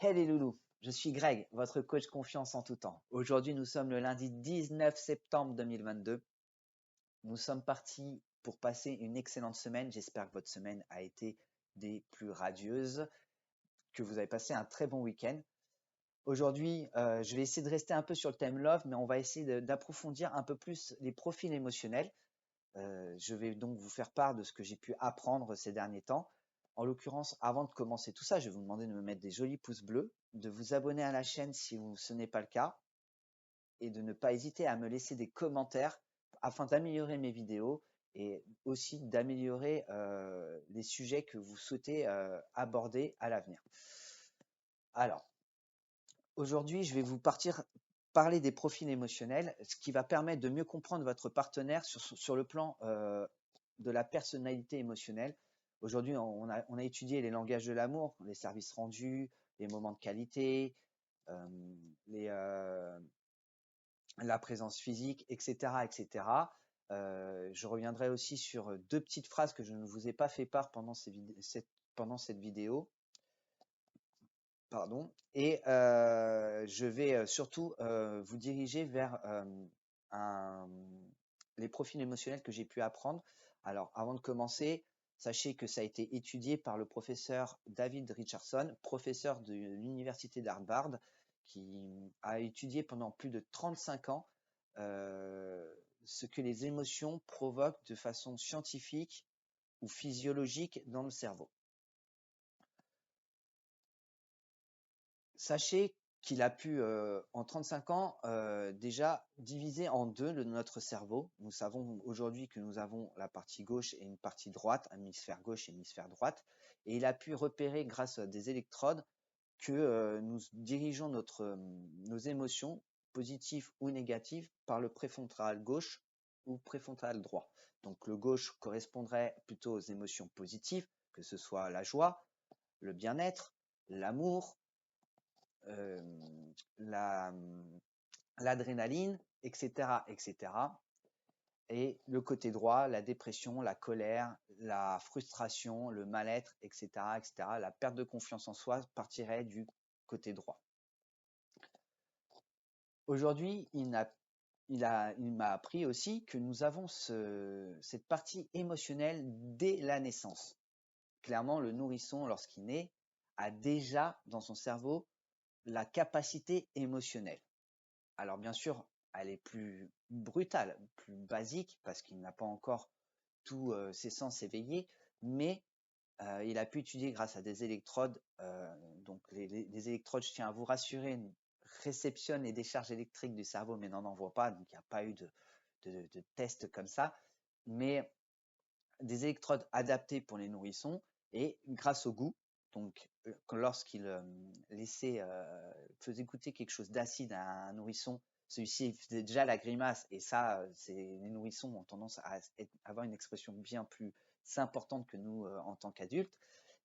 Hey les loulous, je suis Greg, votre coach confiance en tout temps. Aujourd'hui, nous sommes le lundi 19 septembre 2022. Nous sommes partis pour passer une excellente semaine. J'espère que votre semaine a été des plus radieuses, que vous avez passé un très bon week-end. Aujourd'hui, je vais essayer de rester un peu sur le thème love, mais on va essayer d'approfondir un peu plus les profils émotionnels. Je vais donc vous faire part de ce que j'ai pu apprendre ces derniers temps. En l'occurrence, avant de commencer tout ça, je vais vous demander de me mettre des jolis pouces bleus, de vous abonner à la chaîne si ce n'est pas le cas, et de ne pas hésiter à me laisser des commentaires afin d'améliorer mes vidéos et aussi d'améliorer les sujets que vous souhaitez aborder à l'avenir. Alors, aujourd'hui, je vais vous parler des profils émotionnels, ce qui va permettre de mieux comprendre votre partenaire sur le plan de la personnalité émotionnelle. Aujourd'hui, on a étudié les langages de l'amour, les services rendus, les moments de qualité, la présence physique, etc., etc. Je reviendrai aussi sur deux petites phrases que je ne vous ai pas fait part pendant cette vidéo. Pardon. Et je vais surtout vous diriger vers les profils émotionnels que j'ai pu apprendre. Alors, avant de commencer, sachez que ça a été étudié par le professeur David Richardson, professeur de l'université d'Harvard, qui a étudié pendant plus de 35 ans ce que les émotions provoquent de façon scientifique ou physiologique dans le cerveau. Sachez qu'il a pu, en 35 ans, déjà diviser en deux notre cerveau. Nous savons aujourd'hui que nous avons la partie gauche et une partie droite, hémisphère gauche et hémisphère droite. Et il a pu repérer grâce à des électrodes que nous dirigeons nos émotions, positives ou négatives, par le préfrontal gauche ou préfrontal droit. Donc le gauche correspondrait plutôt aux émotions positives, que ce soit la joie, le bien-être, l'amour, l'adrénaline, etc., etc. Et le côté droit, la dépression, la colère, la frustration, le mal-être, etc., etc. La perte de confiance en soi partirait du côté droit. Aujourd'hui, il m'a appris aussi que nous avons cette partie émotionnelle dès la naissance. Clairement, le nourrisson, lorsqu'il naît, a déjà dans son cerveau la capacité émotionnelle. Alors bien sûr, elle est plus brutale, plus basique, parce qu'il n'a pas encore tous ses sens éveillés, mais il a pu étudier grâce à des électrodes. Donc les électrodes, je tiens à vous rassurer, réceptionnent les décharges électriques du cerveau, mais n'en envoient pas, donc il n'y a pas eu de test comme ça. Mais des électrodes adaptées pour les nourrissons et grâce au goût. Donc, lorsqu'il faisait goûter quelque chose d'acide à un nourrisson, celui-ci faisait déjà la grimace et ça, les nourrissons ont tendance à avoir une expression bien plus importante que nous en tant qu'adultes,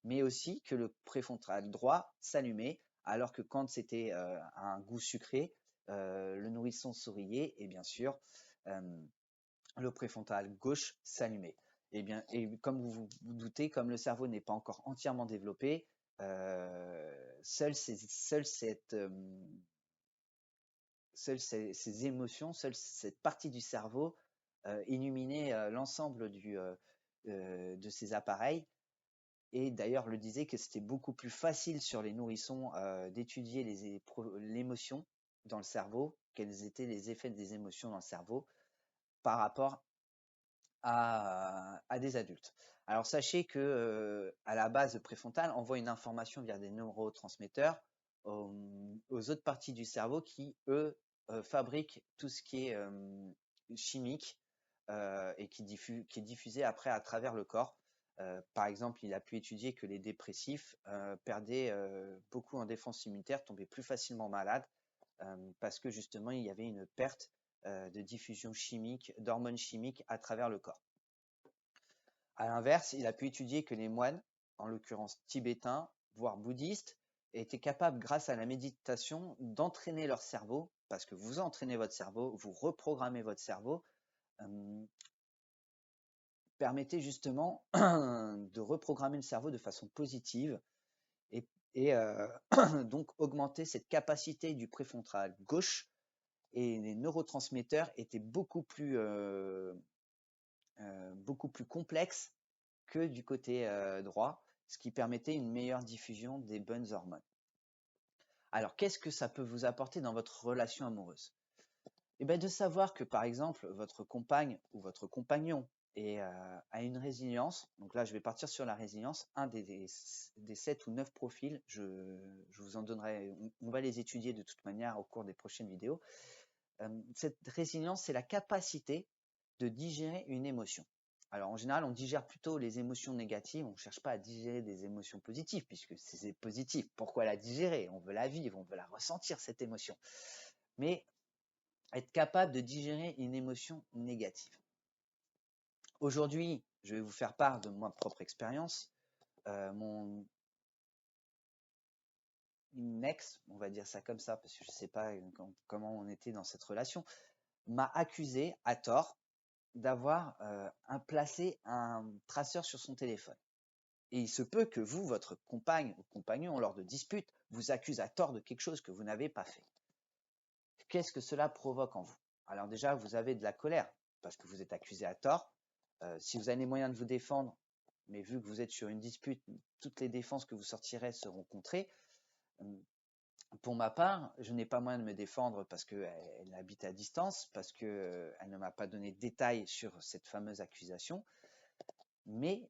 mais aussi que le préfrontal droit s'allumait, alors que quand c'était un goût sucré, le nourrisson souriait et bien sûr, le préfrontal gauche s'allumait. Et comme vous vous doutez, comme le cerveau n'est pas encore entièrement développé, seules ces émotions, seule cette partie du cerveau illuminait l'ensemble de ces appareils. Et d'ailleurs, le disait que c'était beaucoup plus facile sur les nourrissons d'étudier l'émotion dans le cerveau, quels étaient les effets des émotions dans le cerveau par rapport à des adultes. Alors sachez que à la base préfrontale envoie une information via des neurotransmetteurs aux autres parties du cerveau qui, eux, fabriquent tout ce qui est chimique et qui est diffusé après à travers le corps. Par exemple, il a pu étudier que les dépressifs perdaient beaucoup en défense immunitaire, tombaient plus facilement malades parce que justement, il y avait une perte de diffusion chimique, d'hormones chimiques à travers le corps. À l'inverse, il a pu étudier que les moines, en l'occurrence tibétains, voire bouddhistes, étaient capables, grâce à la méditation, d'entraîner leur cerveau, parce que vous entraînez votre cerveau, vous reprogrammez votre cerveau, permettez justement de reprogrammer le cerveau de façon positive. et donc augmenter cette capacité du préfrontal gauche, et les neurotransmetteurs étaient beaucoup plus complexes que du côté droit, ce qui permettait une meilleure diffusion des bonnes hormones. Alors, qu'est-ce que ça peut vous apporter dans votre relation amoureuse? Eh bien, de savoir que, par exemple, votre compagne ou votre compagnon a une résilience. Donc là, je vais partir sur la résilience. Un des 7 ou 9 profils, je vous en donnerai, on va les étudier de toute manière au cours des prochaines vidéos. Cette résilience, c'est la capacité de digérer une émotion. Alors en général, on digère plutôt les émotions négatives, on ne cherche pas à digérer des émotions positives, puisque c'est positif. Pourquoi la digérer? On veut la vivre, on veut la ressentir, cette émotion. Mais être capable de digérer une émotion négative. Aujourd'hui, je vais vous faire part de ma propre expérience. Mon ex, on va dire ça comme ça, parce que je ne sais pas comment on était dans cette relation, m'a accusé à tort d'avoir placé un traceur sur son téléphone. Et il se peut que vous, votre compagne ou compagnon, lors de disputes, vous accuse à tort de quelque chose que vous n'avez pas fait. Qu'est-ce que cela provoque en vous? Alors déjà, vous avez de la colère parce que vous êtes accusé à tort. Si vous avez les moyens de vous défendre, mais vu que vous êtes sur une dispute, toutes les défenses que vous sortirez seront contrées. Pour ma part, je n'ai pas moyen de me défendre parce qu'elle habite à distance, parce qu'elle ne m'a pas donné de détails sur cette fameuse accusation. Mais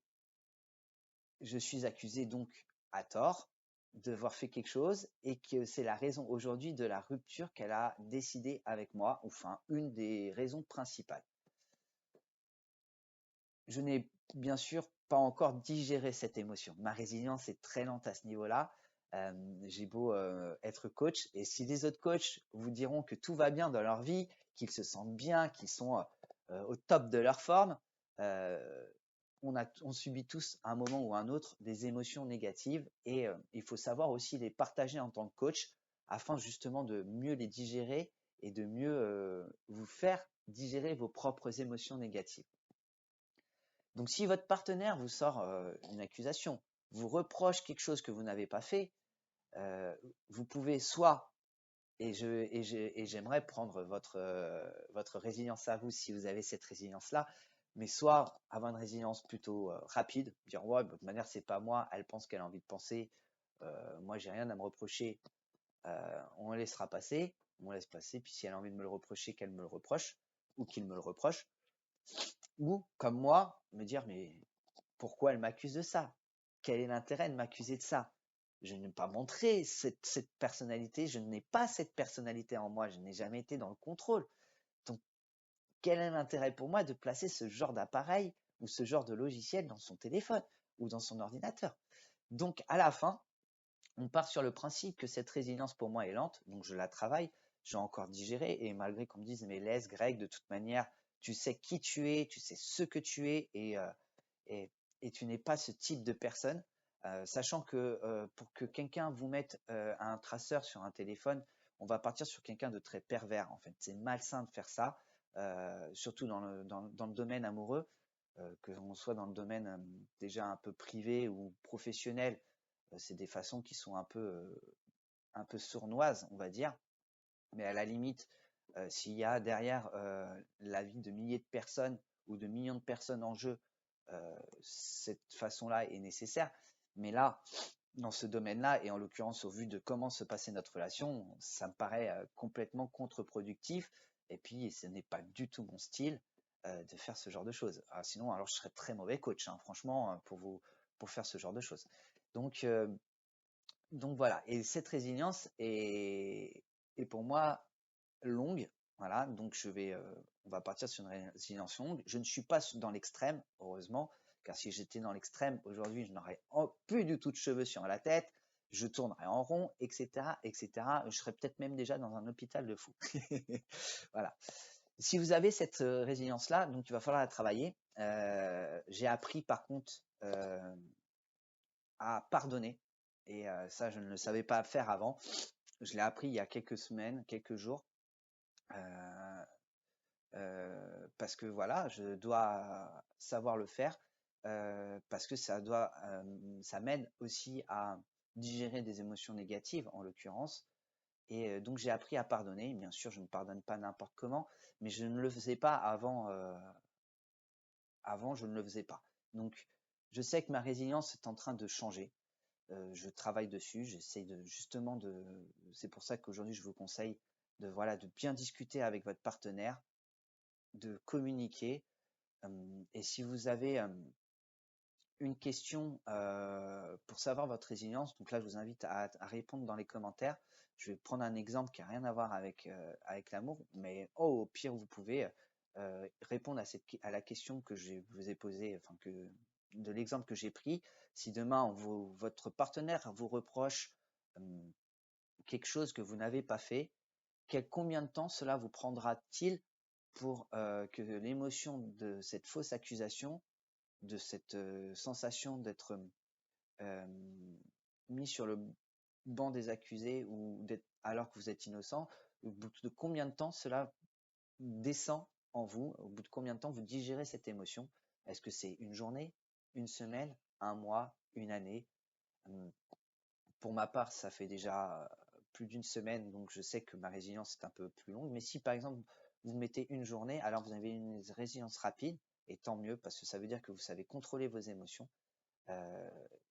je suis accusé donc à tort d'avoir fait quelque chose et que c'est la raison aujourd'hui de la rupture qu'elle a décidé avec moi, enfin une des raisons principales. Je n'ai bien sûr pas encore digéré cette émotion. Ma résilience est très lente à ce niveau-là. J'ai beau être coach, et si les autres coachs vous diront que tout va bien dans leur vie, qu'ils se sentent bien, qu'ils sont au top de leur forme, on subit tous à un moment ou à un autre des émotions négatives, et il faut savoir aussi les partager en tant que coach afin justement de mieux les digérer et de mieux vous faire digérer vos propres émotions négatives. Donc si votre partenaire vous sort une accusation, vous reproche quelque chose que vous n'avez pas fait, vous pouvez soit, et j'aimerais prendre votre résilience à vous si vous avez cette résilience-là, mais soit avoir une résilience plutôt rapide, dire ouais, de toute manière c'est pas moi, elle pense qu'elle a envie de penser, moi j'ai rien à me reprocher, on laissera passer, on laisse passer, puis si elle a envie de me le reprocher, qu'elle me le reproche, ou qu'il me le reproche, ou comme moi, me dire mais pourquoi elle m'accuse de ça? Quel est l'intérêt de m'accuser de ça? Je n'ai pas montré cette personnalité, je n'ai pas cette personnalité en moi, je n'ai jamais été dans le contrôle. Donc, quel est l'intérêt pour moi de placer ce genre d'appareil ou ce genre de logiciel dans son téléphone ou dans son ordinateur? Donc, à la fin, on part sur le principe que cette résilience pour moi est lente, donc je la travaille, j'ai encore digéré, et malgré qu'on me dise mais laisse Greg, de toute manière, tu sais qui tu es, tu sais ce que tu es, et, et tu n'es pas ce type de personne, sachant que pour que quelqu'un vous mette un traceur sur un téléphone, on va partir sur quelqu'un de très pervers en fait. C'est malsain de faire ça, surtout dans le domaine amoureux, que l'on soit dans le domaine déjà un peu privé ou professionnel. C'est des façons qui sont un peu sournoises, on va dire, mais à la limite, s'il y a derrière la vie de milliers de personnes ou de millions de personnes en jeu, cette façon-là est nécessaire. Mais là, dans ce domaine-là, et en l'occurrence au vu de comment se passait notre relation, ça me paraît complètement contre-productif. Et puis, ce n'est pas du tout mon style de faire ce genre de choses. Sinon, alors je serais très mauvais coach, hein, franchement, pour faire ce genre de choses. Donc, voilà. Et cette résilience est pour moi longue. Voilà. Donc, on va partir sur une résilience longue. Je ne suis pas dans l'extrême, heureusement, car si j'étais dans l'extrême, aujourd'hui, je n'aurais plus du tout de cheveux sur la tête. Je tournerais en rond, etc., etc. Je serais peut-être même déjà dans un hôpital de fous. Voilà. Si vous avez cette résilience-là, donc il va falloir la travailler. J'ai appris par contre à pardonner. Et ça, je ne le savais pas faire avant. Je l'ai appris il y a quelques semaines, quelques jours. Parce que voilà, je dois savoir le faire. Parce que ça m'aide aussi digérer des émotions négatives, en l'occurrence. Et donc, j'ai appris à pardonner. Bien sûr, je ne pardonne pas n'importe comment, mais je ne le faisais pas avant. Avant, je ne le faisais pas. Donc, je sais que ma résilience est en train de changer. Je travaille dessus. J'essaie de justement de. C'est pour ça qu'aujourd'hui, je vous conseille de voilà de bien discuter avec votre partenaire, de communiquer. Et si vous avez une question pour savoir votre résilience, donc là, je vous invite à répondre dans les commentaires. Je vais prendre un exemple qui n'a rien à voir avec l'amour, mais au pire, vous pouvez répondre à la question que je vous ai posée, enfin de l'exemple que j'ai pris. Si demain, votre partenaire vous reproche quelque chose que vous n'avez pas fait, combien de temps cela vous prendra-t-il pour que l'émotion de cette fausse accusation, de cette sensation d'être mis sur le banc des accusés ou d'être alors que vous êtes innocent, au bout de combien de temps cela descend en vous, au bout de combien de temps vous digérez cette émotion? Est-ce que c'est une journée, une semaine, un mois, une année? Pour ma part, ça fait déjà plus d'une semaine, donc je sais que ma résilience est un peu plus longue. Mais si par exemple vous mettez une journée, alors vous avez une résilience rapide, et tant mieux, parce que ça veut dire que vous savez contrôler vos émotions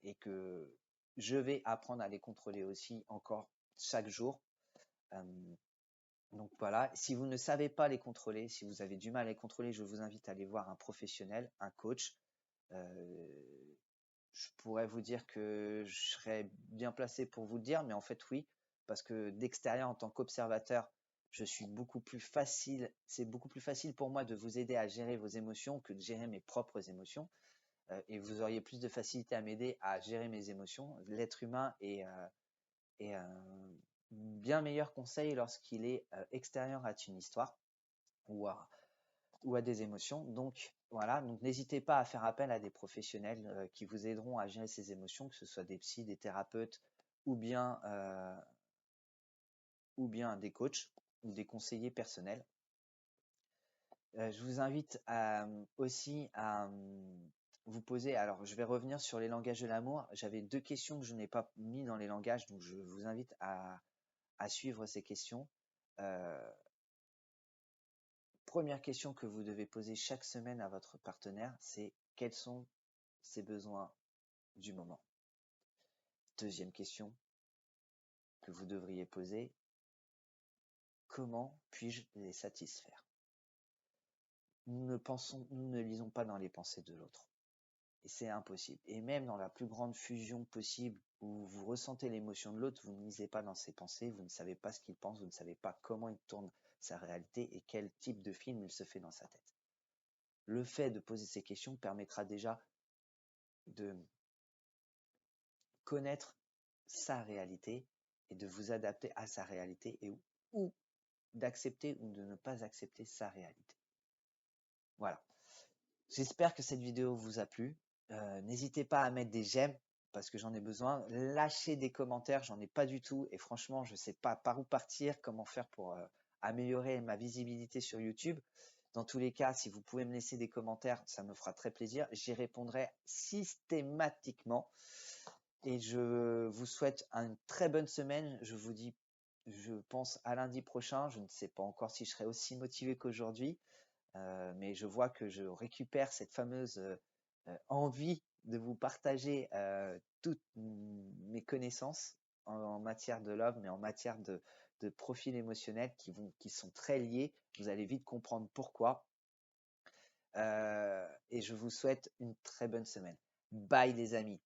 et que je vais apprendre à les contrôler aussi encore chaque jour. Donc voilà, si vous ne savez pas les contrôler, si vous avez du mal à les contrôler, je vous invite à aller voir un professionnel, un coach. Je pourrais vous dire que je serais bien placé pour vous le dire, mais en fait oui, parce que d'extérieur en tant qu'observateur, je suis beaucoup plus facile, c'est beaucoup plus facile pour moi de vous aider à gérer vos émotions que de gérer mes propres émotions. Et vous auriez plus de facilité à m'aider à gérer mes émotions. L'être humain est un bien meilleur conseil lorsqu'il est extérieur à une histoire ou à des émotions. Donc voilà, donc n'hésitez pas à faire appel à des professionnels qui vous aideront à gérer ces émotions, que ce soit des psys, des thérapeutes ou bien des coachs ou des conseillers personnels. Je vous invite aussi à vous poser, alors je vais revenir sur les langages de l'amour. J'avais 2 questions que je n'ai pas mis dans les langages, donc je vous invite à suivre ces questions. Première question que vous devez poser chaque semaine à votre partenaire, c'est quels sont ses besoins du moment? Deuxième question que vous devriez poser, comment puis-je les satisfaire? Nous ne lisons pas dans les pensées de l'autre. Et c'est impossible. Et même dans la plus grande fusion possible où vous ressentez l'émotion de l'autre, vous ne lisez pas dans ses pensées, vous ne savez pas ce qu'il pense, vous ne savez pas comment il tourne sa réalité et quel type de film il se fait dans sa tête. Le fait de poser ces questions permettra déjà de connaître sa réalité et de vous adapter à sa réalité ou d'accepter ou de ne pas accepter sa réalité. Voilà. J'espère que cette vidéo vous a plu. N'hésitez pas à mettre des j'aime parce que j'en ai besoin. Lâchez des commentaires, j'en ai pas du tout. Et franchement, je ne sais pas par où partir, comment faire pour améliorer ma visibilité sur YouTube. Dans tous les cas, si vous pouvez me laisser des commentaires, ça me fera très plaisir. J'y répondrai systématiquement. Et je vous souhaite une très bonne semaine. Je vous dis, je pense à lundi prochain. Je ne sais pas encore si je serai aussi motivé qu'aujourd'hui. Mais je vois que je récupère cette fameuse envie de vous partager toutes mes connaissances en matière de love, mais en matière de profil émotionnel qui sont très liés. Vous allez vite comprendre pourquoi. Et je vous souhaite une très bonne semaine. Bye les amis.